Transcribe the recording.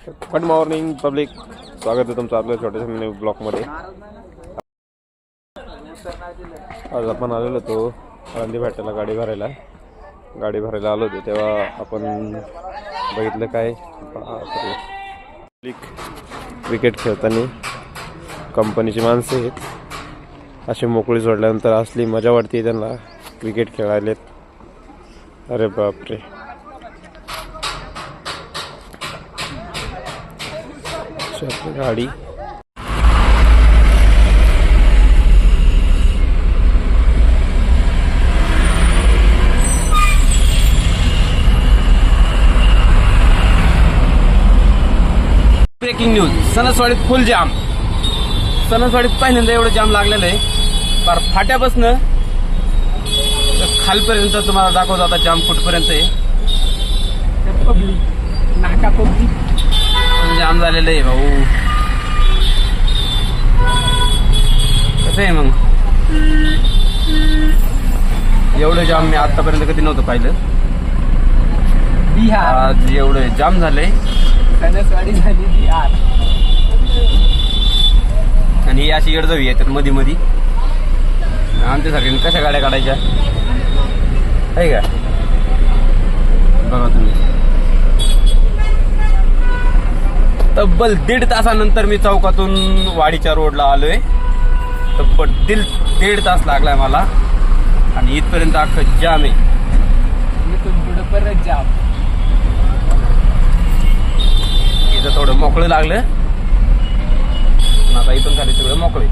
Good morning public, स्वागत आहे तुमचं आपल्या छोट्याशा न्यू ब्लॉकमध्ये. आज आपण आलेलो होतो आळंदी फाट्याला गाडी भरायला आलो होतो. तेव्हा आपण बघितलं काय क्रिकेट खेळताना कंपनीची माणसं आहेत. अशी मोकळी सोडल्यानंतर असली मजा वाटते त्यांना क्रिकेट खेळायलेत. अरे बापरे, गाडी ब्रेकिंग न्यूज. सणसवाडीत फुल जाम. सणसवाडीत पहिल्यांदा एवढं जाम लागलेलं आहे. फार फाट्यापासनं खालपर्यंत तुम्हाला दाखवतो आता जाम कुठपर्यंत आहे. नाका पब्लिक जाम झालेलं आहे भाऊ. कसं आहे मग, एवढं जाम मी आतापर्यंत कधी नव्हतं पाहिलं. आज एवढं जाम झालंय. सणसवाडी झाली बिहार. आणि ही अशी येडजवी येतात मध्ये मध्ये. आमच्यासारख्या कशा गाड्या काढायच्या आहे का बघा तुम्ही. तब्बल 1.5 तासानंतर मी चौकातून वाडीच्या रोडला आलोय. तब्बल 1.5 तास लागलाय मला. आणि इथपर्यंत अख्खं जाम आहे. इथून पुढे परत जाम. इथं थोडं मोकळं लागलं. आता इथून खाली सगळं मोकळे.